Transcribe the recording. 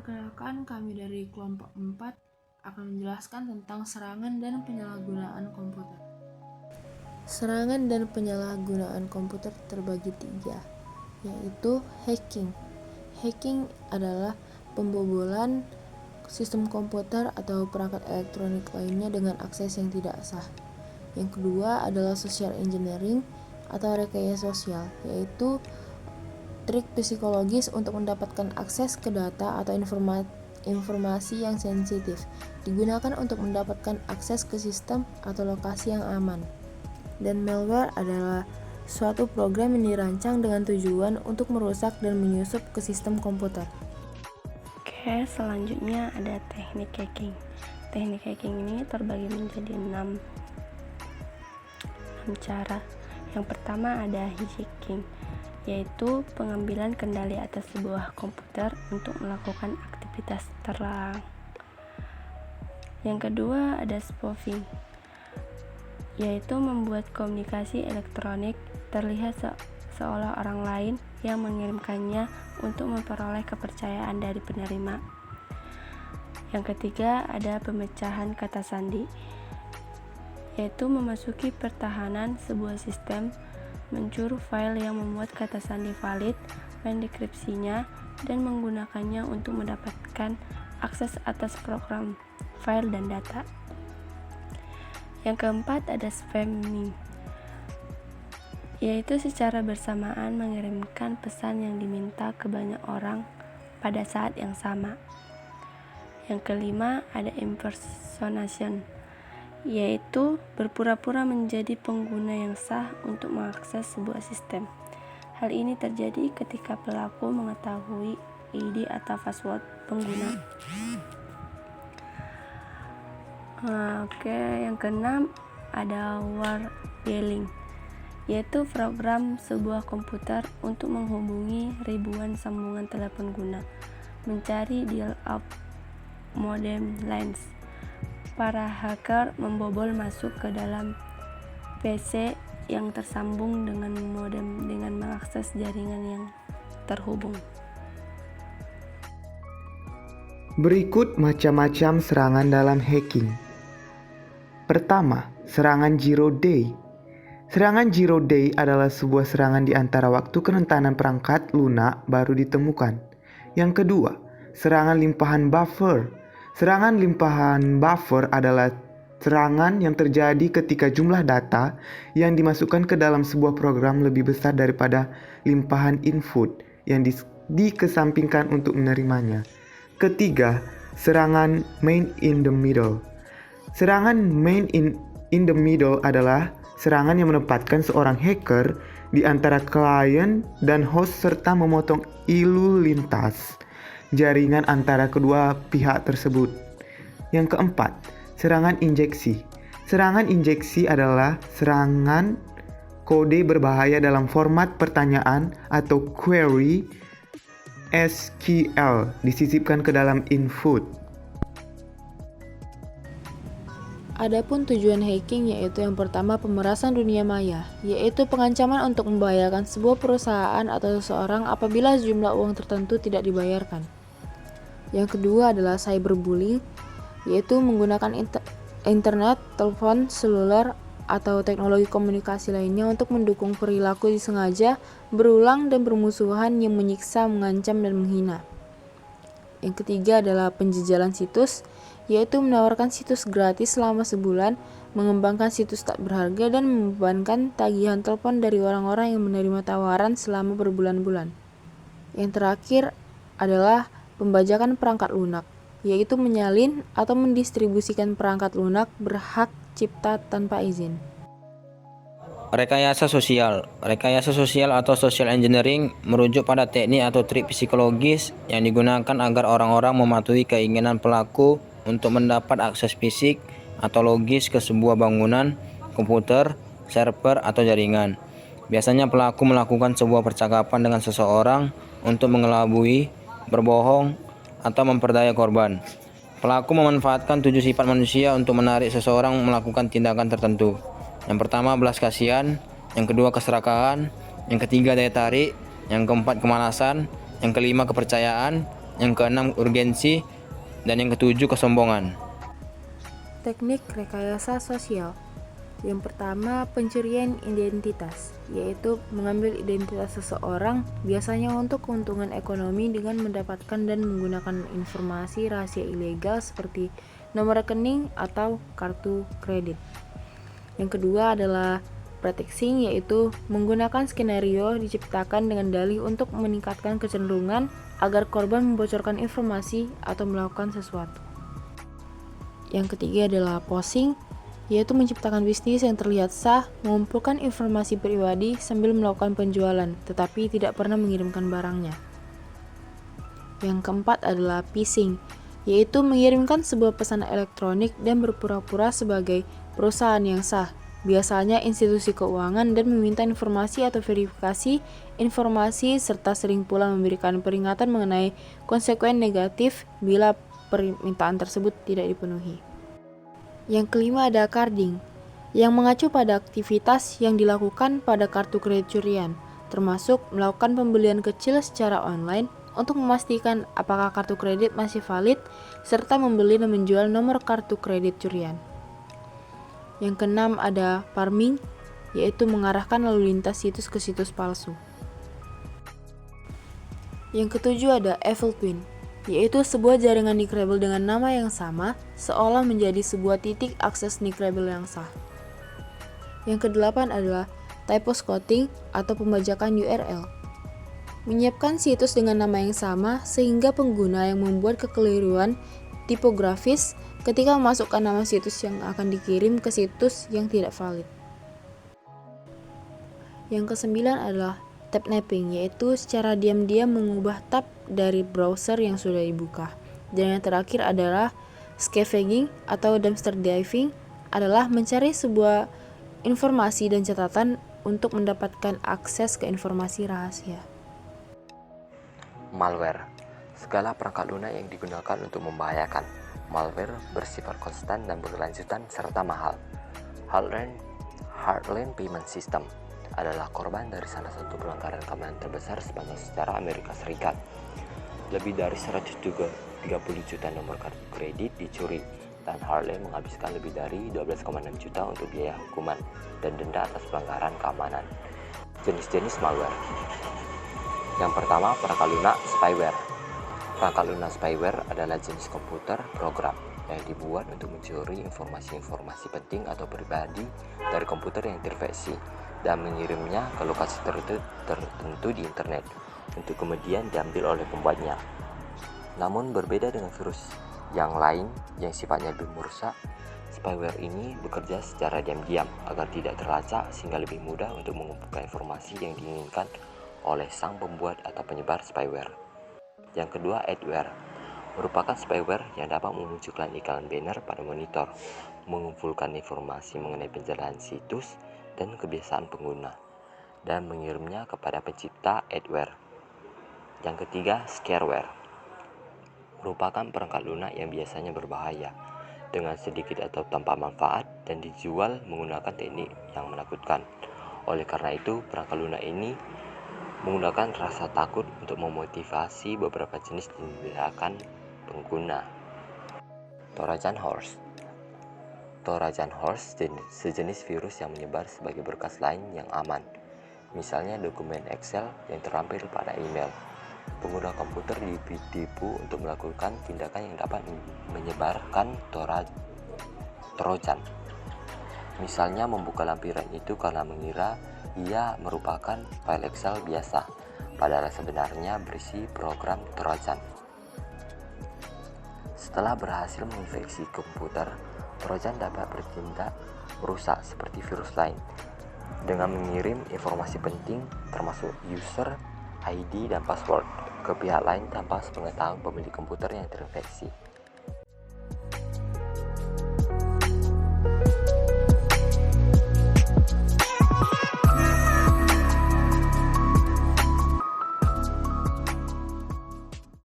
Perkenalkan, kami dari kelompok 4 akan menjelaskan tentang serangan dan penyalahgunaan komputer. Serangan dan penyalahgunaan komputer terbagi 3, yaitu hacking. Hacking adalah pembobolan sistem komputer atau perangkat elektronik lainnya dengan akses yang tidak sah. Yang kedua adalah social engineering atau rekayasa sosial, yaitu trik psikologis untuk mendapatkan akses ke data atau informasi yang sensitif, digunakan untuk mendapatkan akses ke sistem atau lokasi yang aman. Dan malware adalah suatu program yang dirancang dengan tujuan untuk merusak dan menyusup ke sistem komputer. Oke, selanjutnya ada teknik hacking. Teknik hacking ini terbagi menjadi 6 cara. Yang pertama ada hijacking, yaitu pengambilan kendali atas sebuah komputer untuk melakukan aktivitas terlarang. Yang kedua ada spoofing, yaitu membuat komunikasi elektronik terlihat seolah orang lain yang mengirimkannya untuk memperoleh kepercayaan dari penerima. Yang ketiga ada pemecahan kata sandi, yaitu memasuki pertahanan sebuah sistem, mencuri file yang memuat kata sandi valid, mendekripsinya, dan menggunakannya untuk mendapatkan akses atas program, file, dan data. Yang keempat ada spamming, yaitu secara bersamaan mengirimkan pesan yang diminta ke banyak orang pada saat yang sama. Yang kelima ada impersonation, yaitu berpura-pura menjadi pengguna yang sah untuk mengakses sebuah sistem. Hal ini terjadi ketika pelaku mengetahui ID atau password pengguna. Yang keenam ada wargaling, yaitu program sebuah komputer untuk menghubungi ribuan sambungan telepon guna mencari dial-up modem lines. Para hacker membobol masuk ke dalam PC yang tersambung dengan modem dengan mengakses jaringan yang terhubung. Berikut macam-macam serangan dalam hacking. Pertama, serangan zero day. Serangan zero day adalah sebuah serangan di antara waktu kerentanan perangkat lunak baru ditemukan. Yang kedua, serangan limpahan buffer. Serangan limpahan buffer adalah serangan yang terjadi ketika jumlah data yang dimasukkan ke dalam sebuah program lebih besar daripada limpahan input yang dikesampingkan untuk menerimanya. Ketiga, serangan man in the middle. Serangan man in the middle adalah serangan yang menempatkan seorang hacker di antara klien dan host serta memotong lintas jaringan antara kedua pihak tersebut. Yang keempat, serangan injeksi. Serangan injeksi adalah serangan kode berbahaya dalam format pertanyaan atau query SQL disisipkan ke dalam input. Adapun tujuan hacking yaitu yang pertama pemerasan dunia maya, yaitu pengancaman untuk membahayakan sebuah perusahaan atau seseorang apabila jumlah uang tertentu tidak dibayarkan. Yang kedua adalah cyberbullying, yaitu menggunakan internet, telepon seluler, atau teknologi komunikasi lainnya untuk mendukung perilaku disengaja, berulang, dan bermusuhan yang menyiksa, mengancam, dan menghina. Yang ketiga adalah penjejalan situs, yaitu menawarkan situs gratis selama sebulan, mengembangkan situs tak berharga, dan membebankan tagihan telepon dari orang-orang yang menerima tawaran selama berbulan-bulan. Yang terakhir adalah pembajakan perangkat lunak, yaitu menyalin atau mendistribusikan perangkat lunak berhak cipta tanpa izin. Rekayasa sosial. Rekayasa sosial atau social engineering merujuk pada teknik atau trik psikologis yang digunakan agar orang-orang mematuhi keinginan pelaku untuk mendapat akses fisik atau logis ke sebuah bangunan, komputer, server, atau jaringan. Biasanya pelaku melakukan sebuah percakapan dengan seseorang untuk mengelabui, berbohong, atau memperdaya korban. Pelaku memanfaatkan 7 sifat manusia untuk menarik seseorang melakukan tindakan tertentu. Yang pertama belas kasihan, yang kedua keserakahan, yang ketiga daya tarik, yang keempat kemalasan, yang kelima kepercayaan, yang keenam urgensi, dan yang ketujuh kesombongan. Teknik rekayasa sosial. Yang pertama, pencurian identitas, yaitu mengambil identitas seseorang biasanya untuk keuntungan ekonomi dengan mendapatkan dan menggunakan informasi rahasia ilegal seperti nomor rekening atau kartu kredit. Yang kedua adalah pretexting, yaitu menggunakan skenario diciptakan dengan dalih untuk meningkatkan kecenderungan agar korban membocorkan informasi atau melakukan sesuatu. Yang ketiga adalah posing, yaitu menciptakan bisnis yang terlihat sah, mengumpulkan informasi pribadi sambil melakukan penjualan, tetapi tidak pernah mengirimkan barangnya. Yang keempat adalah phishing, yaitu mengirimkan sebuah pesan elektronik dan berpura-pura sebagai perusahaan yang sah, biasanya institusi keuangan, dan meminta informasi atau verifikasi informasi serta sering pula memberikan peringatan mengenai konsekuensi negatif bila permintaan tersebut tidak dipenuhi. Yang kelima ada carding, yang mengacu pada aktivitas yang dilakukan pada kartu kredit curian, termasuk melakukan pembelian kecil secara online untuk memastikan apakah kartu kredit masih valid, serta membeli dan menjual nomor kartu kredit curian. Yang keenam ada farming, yaitu mengarahkan lalu lintas situs ke situs palsu. Yang ketujuh ada Evil Twin, yaitu sebuah jaringan nickable dengan nama yang sama, seolah menjadi sebuah titik akses nickable yang sah. Yang kedelapan adalah typo squatting atau pembajakan URL. Menyiapkan situs dengan nama yang sama sehingga pengguna yang membuat kekeliruan tipografis ketika memasukkan nama situs yang akan dikirim ke situs yang tidak valid. Yang kesembilan adalah tab napping, yaitu secara diam-diam mengubah tab dari browser yang sudah dibuka. Dan yang terakhir adalah scavenging atau dumpster diving, adalah mencari sebuah informasi dan catatan untuk mendapatkan akses ke informasi rahasia. Malware, segala perangkat lunak yang digunakan untuk membahayakan. Malware bersifat konstan dan berkelanjutan serta mahal. Heartland Payment System adalah korban dari salah satu pelanggaran keamanan terbesar sepanjang sejarah Amerika Serikat. Lebih dari 130 juta nomor kartu kredit dicuri, dan Heartland menghabiskan lebih dari 12,6 juta untuk biaya hukuman dan denda atas pelanggaran keamanan. Jenis-jenis malware. Yang pertama, perangkat lunak spyware. Perangkat lunak spyware adalah jenis komputer program yang dibuat untuk mencuri informasi-informasi penting atau pribadi dari komputer yang terinfeksi dan mengirimnya ke lokasi tertentu di internet untuk kemudian diambil oleh pembuatnya. Namun berbeda dengan virus yang lain yang sifatnya lebih merusak, spyware ini bekerja secara diam-diam agar tidak terlacak sehingga lebih mudah untuk mengumpulkan informasi yang diinginkan oleh sang pembuat atau penyebar spyware. Yang kedua, adware merupakan spyware yang dapat memunculkan iklan banner pada monitor, mengumpulkan informasi mengenai penjelasan situs dan kebiasaan pengguna, dan mengirimnya kepada pencipta adware. Yang ketiga, scareware merupakan perangkat lunak yang biasanya berbahaya, dengan sedikit atau tanpa manfaat, dan dijual menggunakan teknik yang menakutkan. Oleh karena itu, perangkat lunak ini menggunakan rasa takut untuk memotivasi beberapa jenis tindakan pengguna. Trojan Horse sejenis virus yang menyebar sebagai berkas lain yang aman, misalnya dokumen Excel yang terlampir pada email. Pengguna komputer ditipu untuk melakukan tindakan yang dapat menyebarkan Trojan. Misalnya membuka lampiran itu karena mengira ia merupakan file Excel biasa, padahal sebenarnya berisi program Trojan. Setelah berhasil menginfeksi komputer, Trojan dapat bertindak merusak seperti virus lain dengan mengirim informasi penting termasuk user, ID, dan password ke pihak lain tanpa sepengetahuan pemilik komputer yang terinfeksi.